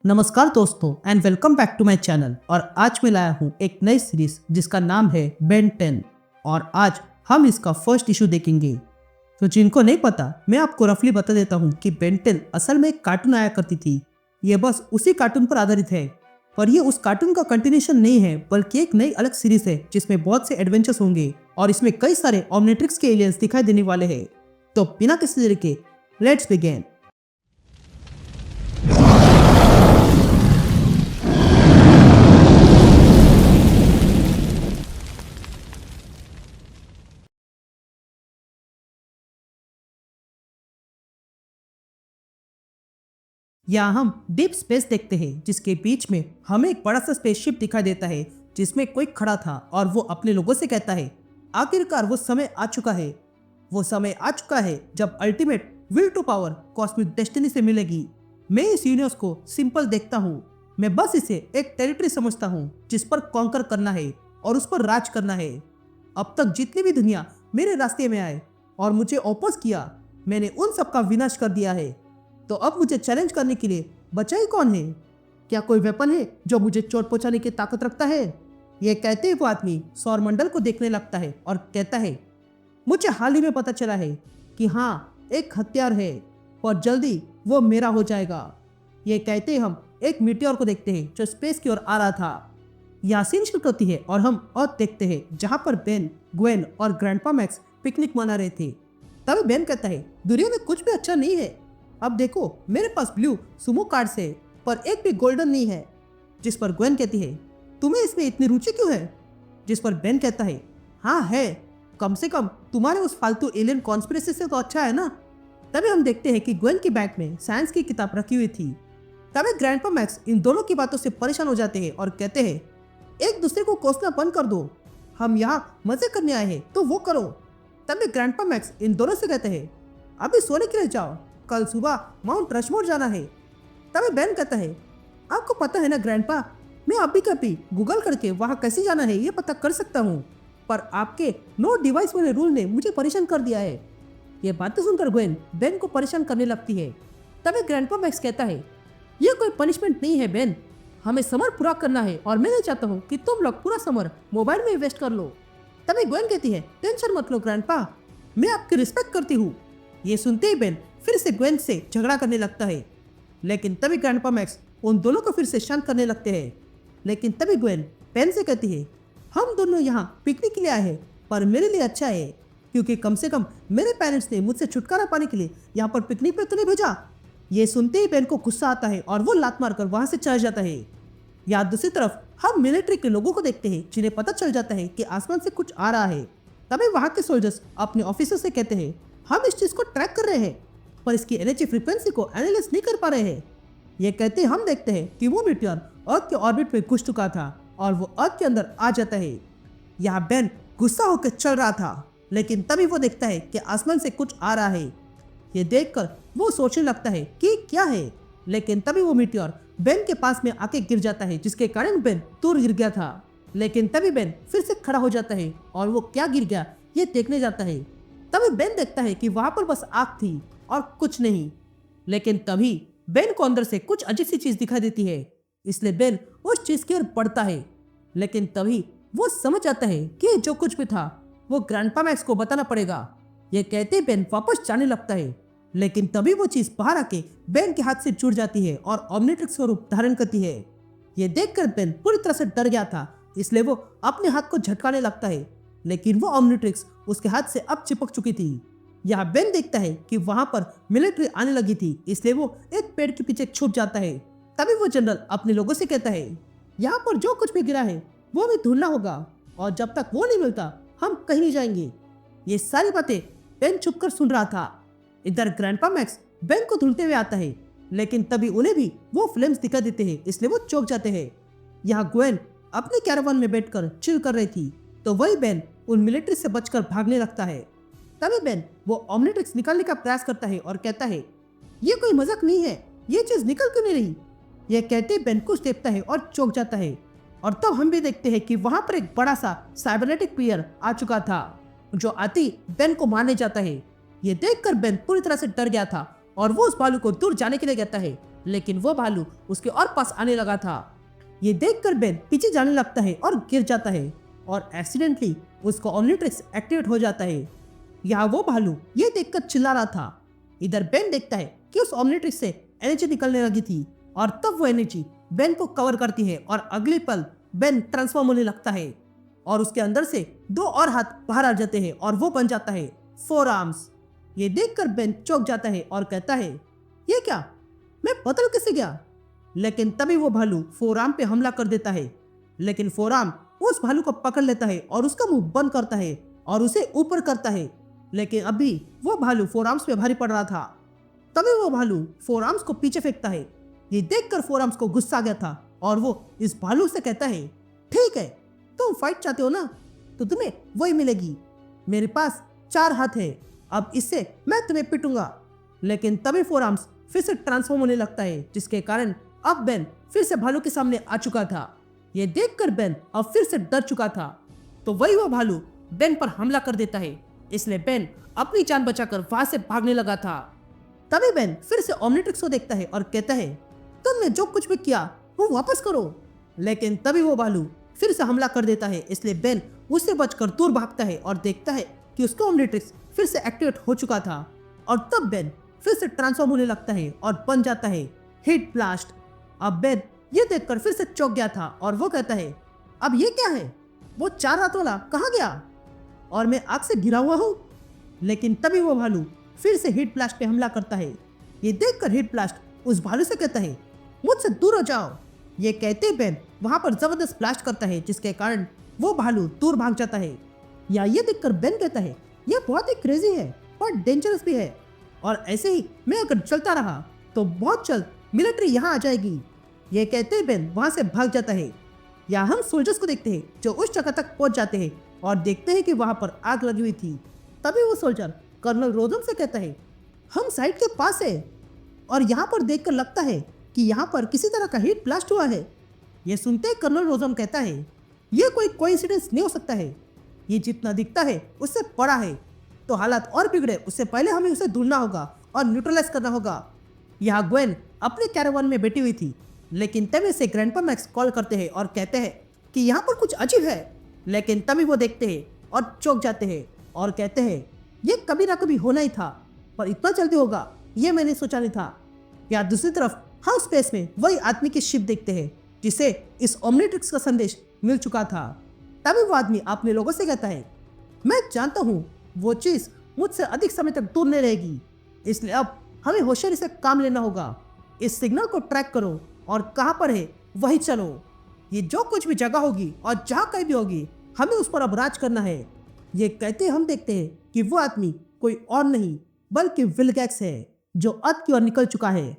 नमस्कार दोस्तों and welcome back to my channel. और आज मैं लाया हूँ एक नई सीरीज जिसका नाम है बेन 10 और आज हम इसका फर्स्ट इशू देखेंगे। तो जिनको नहीं पता मैं आपको रफली बता देता हूँ कि बेन 10 असल में एक कार्टून आया करती थी। ये बस उसी कार्टून पर आधारित है, पर ये उस कार्टून का कंटिन्यूशन नहीं है बल्कि एक नई अलग सीरीज है जिसमें बहुत से एडवेंचर्स होंगे और इसमें कई सारे ओमनिट्रिक्स के एलियंस दिखाई देने वाले हैं। तो बिना किसी देरी के लेट्स बिगिन। यहाँ हम डीप स्पेस देखते हैं जिसके बीच में हमें एक बड़ा सा स्पेसशिप दिखाई देता है जिसमें कोई खड़ा था और वो अपने लोगों से कहता है आखिरकार वो समय आ चुका है। वो समय आ चुका है जब ultimate will to power cosmic destiny से मिलेगी। मैं इस यूनिवर्स को सिंपल देखता हूँ, मैं बस इसे एक टेरिटरी समझता हूँ जिस पर कॉन्कर करना है और उस पर राज करना है। अब तक जितनी भी दुनिया मेरे रास्ते में आए और मुझे ओपोज किया, मैंने उन सबका विनाश कर दिया है। तो अब मुझे चैलेंज करने के लिए बचा ही कौन है? क्या कोई वेपन है जो मुझे चोट पहुंचाने की ताकत रखता है? ये कहते ही वो आदमी सौरमंडल को देखने लगता है और कहता है मुझे हाल ही में पता चला है कि हाँ, एक हथियार है और जल्दी वो मेरा हो जाएगा। ये कहते ही हम एक मीटियोर को देखते हैं जो स्पेस की ओर आ रहा था। यासीन शुरू होती है और हम और देखते हैं जहाँ पर बेन, ग्वेन और ग्रैंडपा मैक्स पिकनिक मना रहे थे। तभी बेन कहता है दुनिया में कुछ भी अच्छा नहीं है। अब देखो मेरे पास ब्लू सुमो कार्ड्स है पर एक भी गोल्डन नहीं है। जिस पर ग्वेन कहती है तुम्हें इसमें इतनी रुचि क्यों है? जिस पर बेन कहता है हाँ है, कम से कम तुम्हारे उस फालतू एलियन कॉन्स्पिरेसी से तो अच्छा है ना। तभी हम देखते हैं कि ग्वेन की बैग में साइंस की किताब रखी हुई थी। तभी ग्रैंडपा मैक्स इन दोनों की बातों से परेशान हो जाते हैं और कहते हैं एक दूसरे को कोसना बंद कर दो, हम यहाँ मजे करने आए हैं तो वो करो। तभी ग्रैंडपा मैक्स इन दोनों से कहते हैं अभी सोने के लिए जाओ, कल सुबह माउंट रशमोर जाना है। तभी बेन कहता है आपको पता है ना ग्रैंडपा, मैं अभी कभी गूगल करके वहाँ कैसे जाना है ये पता कर सकता हूँ, पर आपके नो डिवाइस वाले रूल ने मुझे परेशान कर दिया है। ये बातें सुनकर ग्वेन बेन को परेशान करने लगती है। तभी ग्रैंडपा मैक्स कहता है ये कोई पनिशमेंट नहीं है बेन, हमें समर पूरा करना है और मैं नहीं चाहता हूँ कि तुम लोग पूरा समर मोबाइल में वेस्ट कर लो। तभी ग्वेन कहती है टेंशन मत लो ग्रैंडपा, मैं आपकी रिस्पेक्ट करती हूँ। ये सुनते ही बेन फिर से ग्वेन से झगड़ा करने लगता है, लेकिन तभी ग्रैंडपा मैक्स उन दोनों को फिर से शांत करने लगते हैं। लेकिन तभी ग्वेन बेन से कहती है हम दोनों यहाँ पिकनिक के लिए आए हैं पर मेरे लिए अच्छा है क्योंकि कम से कम मेरे पेरेंट्स ने मुझसे छुटकारा पाने के लिए यहाँ पर पिकनिक पे तो नहीं भेजा। ये सुनते ही बेन को गुस्सा आता है और वो लात मारकर वहाँ से चला जाता है। या दूसरी तरफ हम मिलिट्री के लोगों को देखते हैं जिन्हें पता चल जाता है कि आसमान से कुछ आ रहा है। तभी वहाँ के सोल्जर्स अपने ऑफिसर से कहते हैं हम इस चीज़ को ट्रैक कर रहे हैं पर इसकी एनर्जी फ्रीक्वेंसी को एनालाइज नहीं कर पा रहे हैं। ये कहते हम देखते हैं कि वो मीटियोर अर्थ के ऑर्बिट में घुस चुका था और वो अर्थ के अंदर आ जाता है। यहाँ बेन गुस्सा होकर चल रहा था, लेकिन तभी वो देखता है कि आसमान से कुछ आ रहा है। ये देखकर वो सोचने लगता है कि क्या है, लेकिन तभी वो मीटियोर बेन के पास में आके गिर जाता है जिसके कारण बेन दूर गिर गया था। लेकिन तभी बेन फिर से खड़ा हो जाता है और वो क्या गिर गया ये देखने जाता है। तभी बेन देखता है कि वहां पर बस आग थी और कुछ नहीं। लेकिन तभी बेन को अंदर से कुछ अजीब सी चीज दिखाई देती है, इसलिए बेन उस चीज की ओर बढ़ता है। लेकिन तभी वो समझ आता है कि जो कुछ भी था वो ग्रैंडपा मैक्स को बताना पड़ेगा। ये कहते बेन वापस जाने लगता है, लेकिन तभी वो चीज बाहर आके बेन के हाथ से जुड़ जाती है और ओमनिट्रिक्स स्वरूप धारण करती है। ये देखकर बेन पूरी तरह से डर गया था, इसलिए वो अपने हाथ को झटकाने लगता है, लेकिन वो ओमनिट्रिक्स उसके हाथ से अब चिपक चुकी थी। यहाँ बेन देखता है कि वहां पर मिलिट्री आने लगी थी, इसलिए वो एक पेड़ के पीछे छुप जाता है। तभी वो जनरल अपने लोगों से कहता है यहाँ पर जो कुछ भी गिरा है वो भी ढूंढना होगा और जब तक वो नहीं मिलता हम कहीं नहीं जाएंगे। ये सारी बातें बेन छुपकर सुन रहा था। इधर ग्रैंडपा मैक्स बेन को ढूंढते हुए आता है, लेकिन तभी उन्हें भी वो फ्लेम्स दिखा देते हैं, इसलिए वो चौंक जाते हैं। यहाँ ग्वेन अपने कैरावान में बैठकर चिल कर रही थी, तो वही बेन उन मिलिट्री से बचकर भागने लगता है। तभी बेन वो ओमनिट्रिक्स निकालने का प्रयास करता है और कहता है ये कोई मजाक नहीं है, ये चीज निकल क्यों नहीं रही? ये कहते बेन कुछ देखता है और चौंक जाता है। और तब हम भी देखते हैं कि वहां पर एक बड़ा सा साइबरनेटिक पियर आ चुका था जो आती बेन को मारने जाता है। ये देखकर बेन पूरी तरह से डर गया था और वो उस भालू को दूर जाने के लिए कहता है, लेकिन वो भालू उसके और पास आने लगा था। ये देखकर बेन पीछे जाने लगता है और गिर जाता है और एक्सीडेंटली उसका ओमनिट्रिक्स एक्टिवेट हो जाता है। यहाँ वो भालू ये देखकर चिल्ला रहा था। इधर बेन देखता है कि उस ओमनिट्रिक्स से एनर्जी निकलने लगी थी और तब वो एनर्जी बेन को कवर करती है और अगले पल बेन ट्रांसफॉर्म होने लगता है और उसके अंदर से 2 और हाथ बाहर आ जाते हैं और वो बन जाता है 4 आर्म्स। ये देखकर बेन चौंक जाता है और कहता है, ये क्या, मैं बदल कैसे गया? लेकिन तभी वो भालू 4 आर्म पे हमला कर देता है, लेकिन 4 आर्म उस भालू को पकड़ लेता है और उसका मुंह बंद करता है और उसे ऊपर करता है। लेकिन अभी वो भालू 4 आर्म्स पे भारी पड़ रहा था। तभी वो भालू 4 आर्म्स को पीछे फेंकता है। ये देखकर 4 आर्म्स को गुस्सा आ गया था और वो इस भालू से कहता है, ठीक है, तुम फाइट चाहते हो ना, तो तुम्हें वही मिलेगी। मेरे पास 4 हाथ है, अब इससे मैं तुम्हें पिटूंगा। लेकिन तभी 4 आर्म्स फिर से ट्रांसफॉर्म होने लगता है, जिसके कारण अब बेन फिर से भालू के सामने आ चुका था। ये देखकर बेन अब फिर से डर चुका था, तो वही वो भालू बेन पर हमला कर देता है। इसलिए बेन अपनी जान बचाकर वहां से भागने लगा था। तभी बेन फिर से ओमनिट्रिक्स को देखता है और कहता है, तुमने जो कुछ भी किया वो वापस करो। लेकिन तभी वो भालू फिर से हमला कर देता है। इसलिए बेन उससे बचकर दूर भागता है और देखता है कि उसका ओमनिट्रिक्स फिर से एक्टिवेट हो चुका था और तब बेन फिर से ट्रांसफॉर्म होने लगता है और बन जाता है हीट ब्लास्ट। अब बेन ये देखकर फिर से चौंक गया था और वो कहता है, अब ये क्या है, वो 4 हाथ वाला कहाँ गया और मैं आग से घिरा हुआ हूँ? लेकिन तभी वो भालू फिर से हीट ब्लास्ट पे हमला करता है। ये देखकर हीट ब्लास्ट उस भालू से कहता है, मुझसे दूर हो जाओ। ये कहते बेन वहां पर जबरदस्त ब्लास्ट करता है, जिसके कारण वो भालू दूर भाग जाता है। या ये देखकर बेन कहता है, ये बहुत ही क्रेजी है और डेंजरस भी है और ऐसे ही मैं अगर चलता रहा तो बहुत जल्द मिलिट्री यहाँ आ जाएगी। ये कहते बेन वहां से भाग जाता है। या हम सोल्जर्स को देखते हैं जो उस जगह तक पहुंच जाते हैं और देखते हैं कि वहां पर आग लगी हुई थी। तभी वो सोल्जर कर्नल रोजम से कहता है, हम साइट के पास है और यहाँ पर देखकर लगता है कि यहाँ पर किसी तरह का हीट ब्लास्ट हुआ है। ये सुनते ही कर्नल रोजम कहता है, ये कोई कोइंसिडेंस नहीं हो सकता है, ये जितना दिखता है उससे बड़ा है, तो हालात और बिगड़े उससे पहले हमें उसे ढूंढना होगा और न्यूट्रलाइज करना होगा। यहाँ ग्वेन अपने कैरावान में बैठी हुई थी, लेकिन तभी से ग्रैंडपा मैक्स कॉल करते हैं और कहते हैं कि यहाँ पर कुछ अजीब है। लेकिन तभी वो देखते हैं और चौंक जाते हैं और कहते हैं, ये कभी ना कभी होना ही था, पर इतना जल्दी होगा ये मैंने सोचा नहीं था। या दूसरी तरफ हम स्पेस में वही आदमी की शिप देखते हैं जिसे इस ओमनिट्रिक्स का संदेश मिल चुका था। तभी वो आदमी अपने लोगों से कहता है, मैं जानता हूँ वो चीज़ मुझसे अधिक समय तक दूर नहीं रहेगी, इसलिए अब हमें होशियारी से काम लेना होगा। इस सिग्नल को ट्रैक करो और कहाँ पर है वही चलो। ये जो कुछ भी जगह होगी और जहाँ कहीं भी होगी हमें उस पर अब राज करना है। ये कहते हम देखते हैं कि वो आदमी कोई और नहीं बल्कि विलगैक्स है, जो अर्थ की ओर निकल चुका है।